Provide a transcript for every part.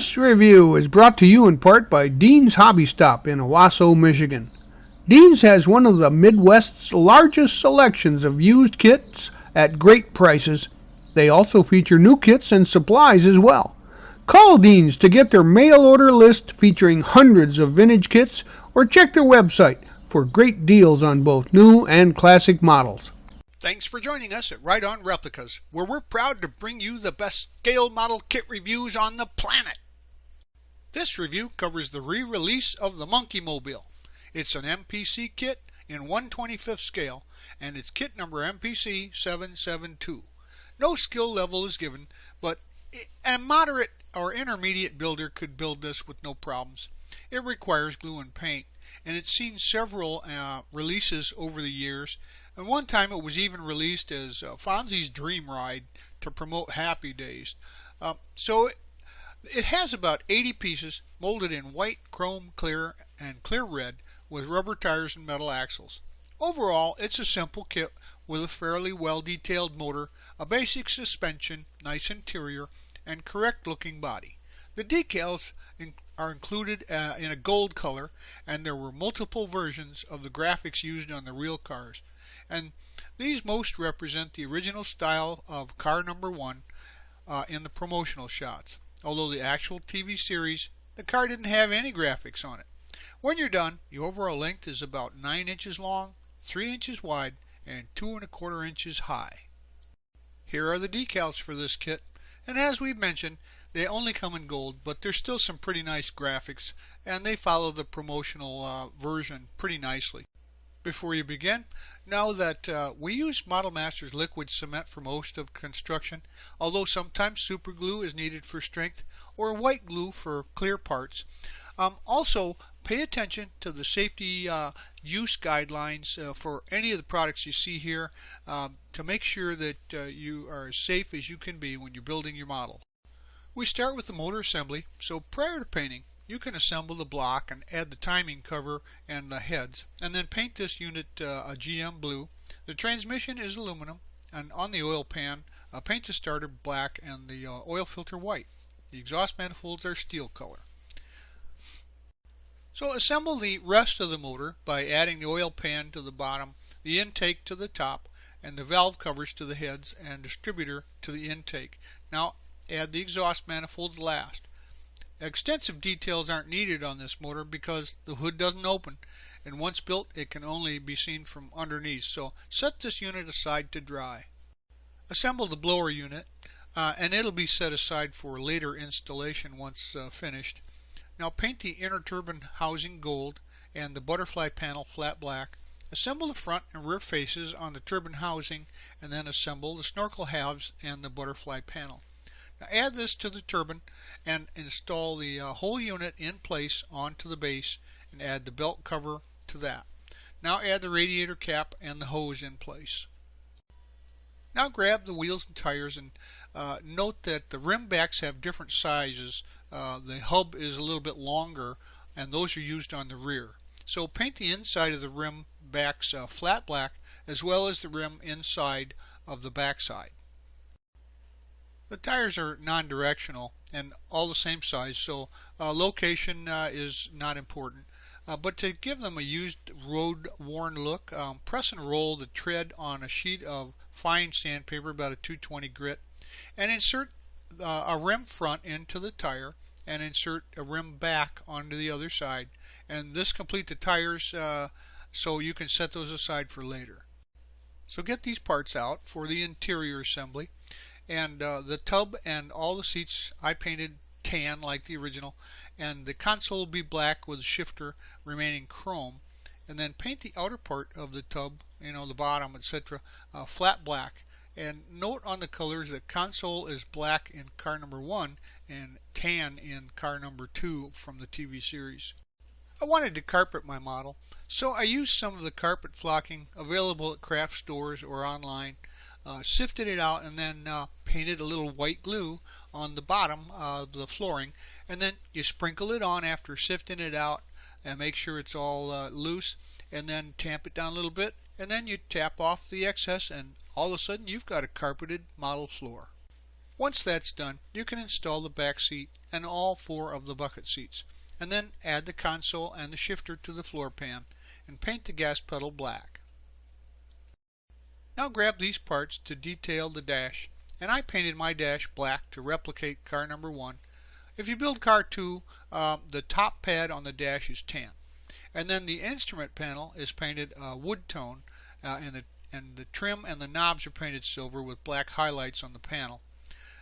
This review is brought to you in part by Dean's Hobby Stop in Owasso, Michigan. Dean's has one of the Midwest's largest selections of used kits at great prices. They also feature new kits and supplies as well. Call Dean's to get their mail order list featuring hundreds of vintage kits, or check their website for great deals on both new and classic models. Thanks for joining us at Right On Replicas, where we're proud to bring you the best scale model kit reviews on the planet. This review covers the re-release of the Monkeemobile. It's an MPC kit in 1/25th scale, and it's kit number MPC 772. No skill level is given, but a moderate or intermediate builder could build this with no problems. It requires glue and paint, and it's seen several releases over the years, and one time it was even released as Fonzie's Dream Ride to promote Happy Days. So it has about 80 pieces molded in white, chrome, clear, and clear red with rubber tires and metal axles. Overall, it's a simple kit with a fairly well-detailed motor, a basic suspension, nice interior, and correct-looking body. The decals are included in a gold color, and there were multiple versions of the graphics used on the real cars. And these most represent the original style of car number 1 in the promotional shots. Although the actual TV series, the car didn't have any graphics on it. When you're done, the overall length is about 9 inches long, 3 inches wide, and 2 1/4 inches high. Here are the decals for this kit, and as we've mentioned, they only come in gold, but there's still some pretty nice graphics, and they follow the promotional version pretty nicely. Before you begin, know that we use Model Masters liquid cement for most of construction, although sometimes super glue is needed for strength, or white glue for clear parts. Also, pay attention to the safety use guidelines for any of the products you see here to make sure that you are as safe as you can be when you're building your model. We start with the motor assembly, so prior to painting, you can assemble the block and add the timing cover and the heads, and then paint this unit a GM blue. The transmission is aluminum, and on the oil pan, paint the starter black and the oil filter white. The exhaust manifolds are steel color. So assemble the rest of the motor by adding the oil pan to the bottom, the intake to the top, and the valve covers to the heads and distributor to the intake. Now add the exhaust manifolds last. Extensive details aren't needed on this motor because the hood doesn't open, and once built it can only be seen from underneath, so set this unit aside to dry. Assemble the blower unit, and it'll be set aside for later installation once finished. Now paint the inner turbine housing gold and the butterfly panel flat black. Assemble the front and rear faces on the turbine housing, and then assemble the snorkel halves and the butterfly panel. Now add this to the turbine and install the whole unit in place onto the base, and add the belt cover to that. Now add the radiator cap and the hose in place. Now grab the wheels and tires, and note that the rim backs have different sizes. The hub is a little bit longer, and those are used on the rear. So paint the inside of the rim backs flat black, as well as the rim inside of the backside. The tires are non-directional and all the same size, so location is not important. But to give them a used road-worn look, press and roll the tread on a sheet of fine sandpaper, about a 220 grit, and insert a rim front into the tire, and insert a rim back onto the other side, and this complete the tires so you can set those aside for later. So get these parts out for the interior assembly, and the tub and all the seats I painted tan like the original, and the console will be black with the shifter remaining chrome, and then paint the outer part of the tub, the bottom, etc., flat black. And note on the colors that console is black in car number 1 and tan in car number 2 from the TV series. I wanted to carpet my model, so I used some of the carpet flocking available at craft stores or online, sifted it out, and then painted a little white glue on the bottom of the flooring, and then you sprinkle it on after sifting it out and make sure it's all loose, and then tamp it down a little bit, and then you tap off the excess, and all of a sudden you've got a carpeted model floor. Once that's done, you can install the back seat and all 4 of the bucket seats, and then add the console and the shifter to the floor pan and paint the gas pedal black. Now grab these parts to detail the dash, and I painted my dash black to replicate car number 1. If you build car 2, the top pad on the dash is tan, and then the instrument panel is painted wood tone, and the trim and the knobs are painted silver with black highlights on the panel.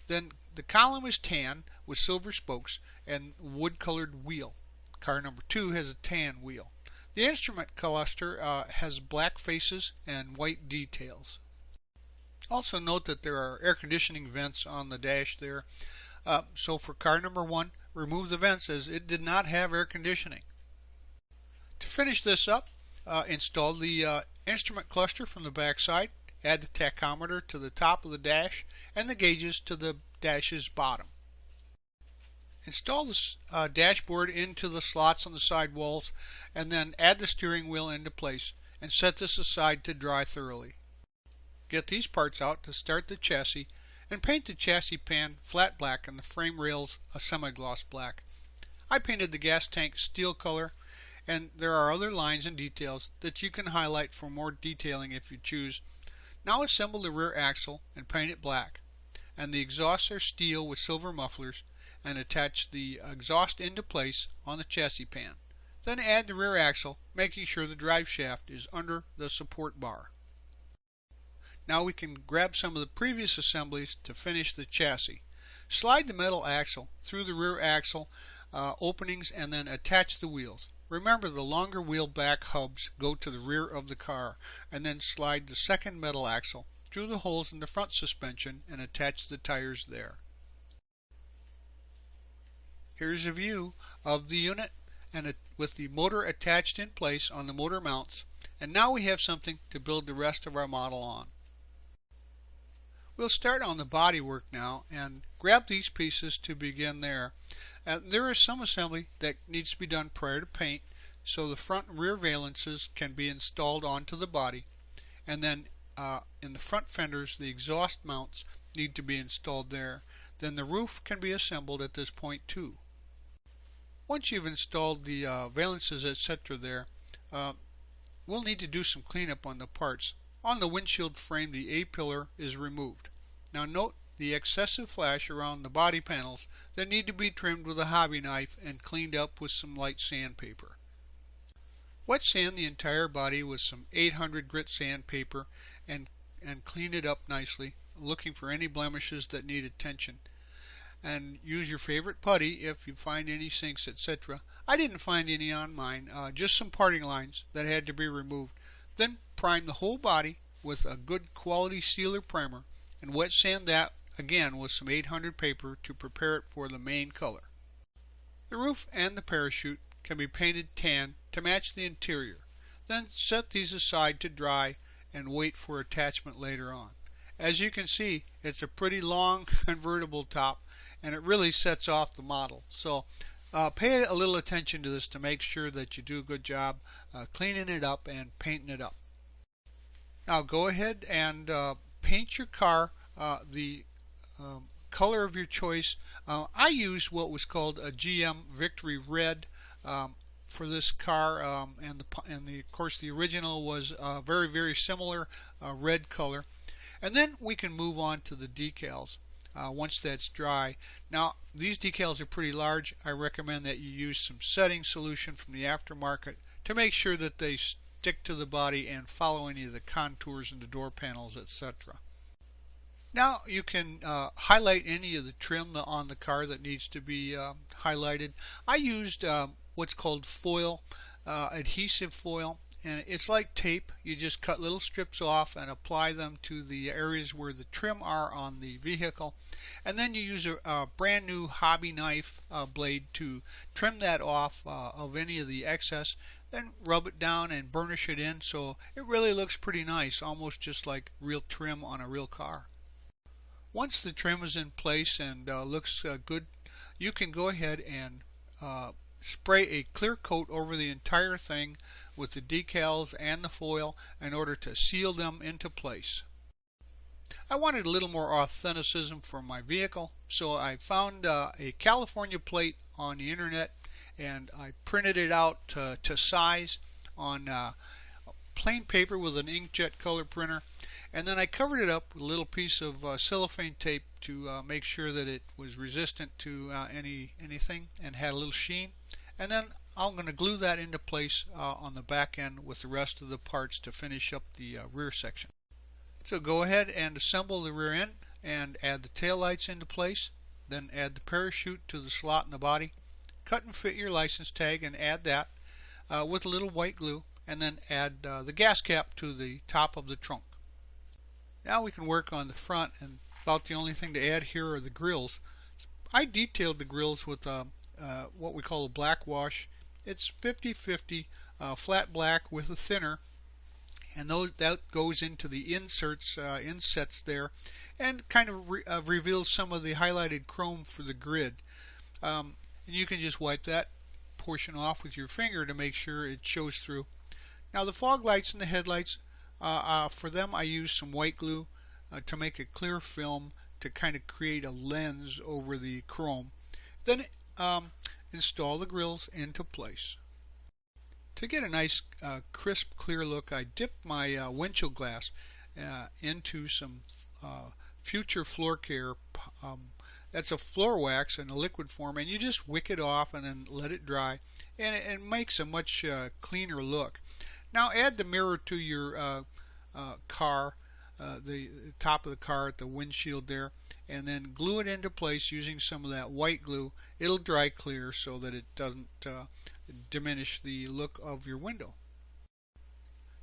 Then the column is tan with silver spokes and wood colored wheel. Car number 2 has a tan wheel. The instrument cluster has black faces and white details. Also note that there are air conditioning vents on the dash there. So for car number 1, remove the vents as it did not have air conditioning. To finish this up, install the instrument cluster from the back side, add the tachometer to the top of the dash and the gauges to the dash's bottom. Install the dashboard into the slots on the side walls and then add the steering wheel into place and set this aside to dry thoroughly. Get these parts out to start the chassis and paint the chassis pan flat black and the frame rails a semi-gloss black. I painted the gas tank steel color, and there are other lines and details that you can highlight for more detailing if you choose. Now assemble the rear axle and paint it black, and the exhausts are steel with silver mufflers, and attach the exhaust into place on the chassis pan. Then add the rear axle, making sure the drive shaft is under the support bar. Now we can grab some of the previous assemblies to finish the chassis. Slide the metal axle through the rear axle openings and then attach the wheels. Remember, the longer wheel back hubs go to the rear of the car, and then slide the second metal axle through the holes in the front suspension and attach the tires there. Here's a view of the unit and with the motor attached in place on the motor mounts, and now we have something to build the rest of our model on. We'll start on the bodywork now and grab these pieces to begin there. There is some assembly that needs to be done prior to paint, so the front and rear valances can be installed onto the body, and then in the front fenders the exhaust mounts need to be installed there. Then the roof can be assembled at this point too. Once you've installed the valances, etc. there, we'll need to do some cleanup on the parts. On the windshield frame, the A-pillar is removed. Now note the excessive flash around the body panels that need to be trimmed with a hobby knife and cleaned up with some light sandpaper. Wet sand the entire body with some 800 grit sandpaper and clean it up nicely, looking for any blemishes that need attention. And use your favorite putty if you find any sinks, etc. I didn't find any on mine, just some parting lines that had to be removed. Then prime the whole body with a good quality sealer primer and wet sand that again with some 800 paper to prepare it for the main color. The roof and the parachute can be painted tan to match the interior. Then set these aside to dry and wait for attachment later on. As you can see, it's a pretty long convertible top, and it really sets off the model. So pay a little attention to this to make sure that you do a good job cleaning it up and painting it up. Now go ahead and paint your car the color of your choice. I used what was called a GM Victory Red for this car, and of course the original was very similar red color. And then we can move on to the decals once that's dry. Now these decals are pretty large. I recommend that you use some setting solution from the aftermarket to make sure that they stick to the body and follow any of the contours in the door panels, etc. Now you can highlight any of the trim on the car that needs to be highlighted. I used what's called foil, adhesive foil, and it's like tape. You just cut little strips off and apply them to the areas where the trim are on the vehicle, and then you use a brand new hobby knife blade to trim that off of any of the excess, then rub it down and burnish it in so it really looks pretty nice, almost just like real trim on a real car. Once the trim is in place and looks good, you can go ahead and spray a clear coat over the entire thing with the decals and the foil in order to seal them into place. I wanted a little more authenticism for my vehicle, so I found a California plate on the internet and I printed it out to size on plain paper with an inkjet color printer, and then I covered it up with a little piece of cellophane tape to make sure that it was resistant to anything and had a little sheen. And then I'm going to glue that into place on the back end with the rest of the parts to finish up the rear section. So go ahead and assemble the rear end and add the tail lights into place. Then add the parachute to the slot in the body. Cut and fit your license tag and add that with a little white glue, and then add the gas cap to the top of the trunk. Now we can work on the front, and about the only thing to add here are the grills. I detailed the grills with what we call a black wash. It's 50-50 flat black with a thinner, and that goes into the insets there, and kind of reveals some of the highlighted chrome for the grid. And you can just wipe that portion off with your finger to make sure it shows through. Now the fog lights and the headlights, for them I use some white glue to make a clear film to kind of create a lens over the chrome. Then install the grills into place. To get a nice crisp clear look, I dipped my windshield glass into some Future Floor Care. That's a floor wax in a liquid form, and you just wick it off and then let it dry, and it makes a much cleaner look. Now add the mirror to your car, the top of the car at the windshield there, and then glue it into place using some of that white glue. It'll dry clear so that it doesn't diminish the look of your window.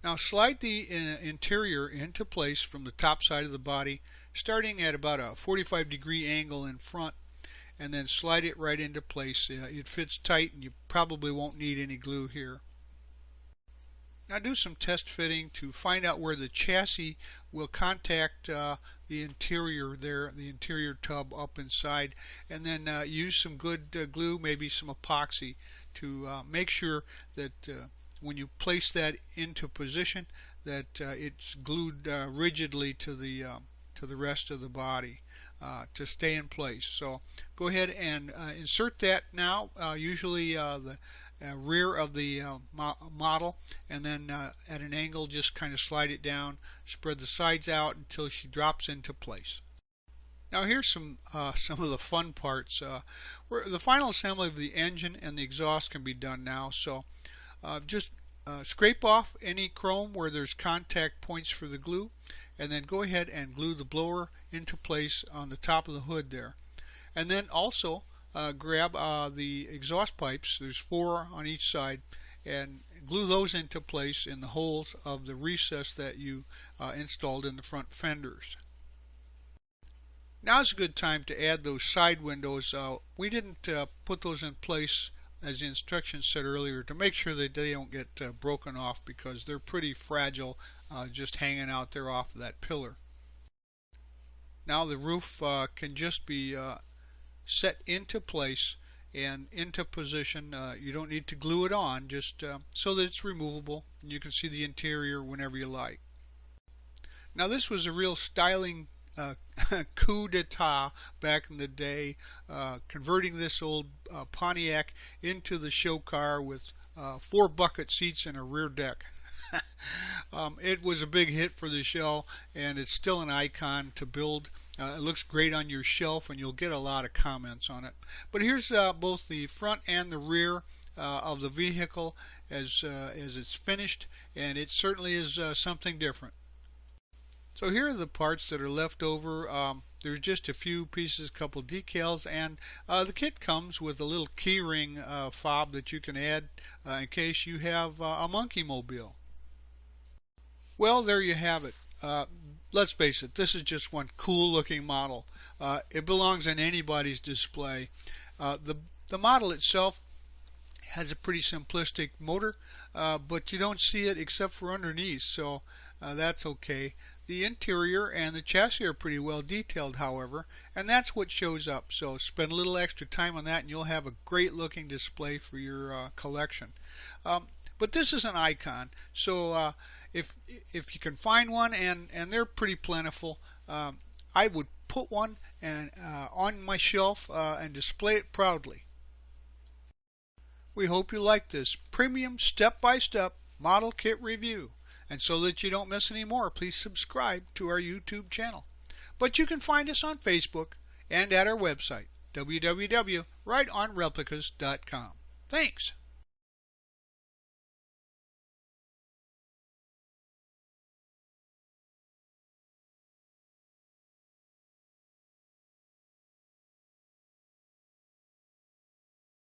Now slide the interior into place from the top side of the body, starting at about a 45-degree angle in front, and then slide it right into place. It fits tight, and you probably won't need any glue here. Now do some test fitting to find out where the chassis will contact the interior there, the interior tub up inside, and then use some good glue, maybe some epoxy, to make sure that when you place that into position that it's glued rigidly to the rest of the body to stay in place. So go ahead and insert that now, usually the rear of the model, and then at an angle just kind of slide it down, spread the sides out until she drops into place. Now here's some of the fun parts. Where the final assembly of the engine and the exhaust can be done now. So just scrape off any chrome where there's contact points for the glue, and then go ahead and glue the blower into place on the top of the hood there. And then also grab the exhaust pipes, there's 4 on each side, and glue those into place in the holes of the recess that you installed in the front fenders. Now is a good time to add those side windows. We didn't put those in place as the instructions said earlier to make sure that they don't get broken off, because they're pretty fragile just hanging out there off of that pillar. Now the roof can just be set into place and into position. You don't need to glue it on, just so that it's removable and you can see the interior whenever you like. Now this was a real styling coup d'etat back in the day, converting this old Pontiac into the show car with 4 bucket seats and a rear deck. It was a big hit for the show, and it's still an icon to build. It looks great on your shelf, and you'll get a lot of comments on it. But here's both the front and the rear of the vehicle as it's finished, and it certainly is something different. So here are the parts that are left over. There's just a few pieces, a couple decals, and the kit comes with a little keyring fob that you can add in case you have a Monkeemobile. Well, there you have it. Let's face it, this is just one cool looking model. It belongs on anybody's display. The model itself has a pretty simplistic motor, but you don't see it except for underneath, so that's okay. The interior and the chassis are pretty well detailed, however, and that's what shows up. So spend a little extra time on that and you'll have a great looking display for your collection. But this is an icon, so if you can find one, and they're pretty plentiful, I would put one on my shelf and display it proudly. We hope you like this premium step-by-step model kit review. And so that you don't miss any more, please subscribe to our YouTube channel. But you can find us on Facebook and at our website, www.rightonreplicas.com. Thanks.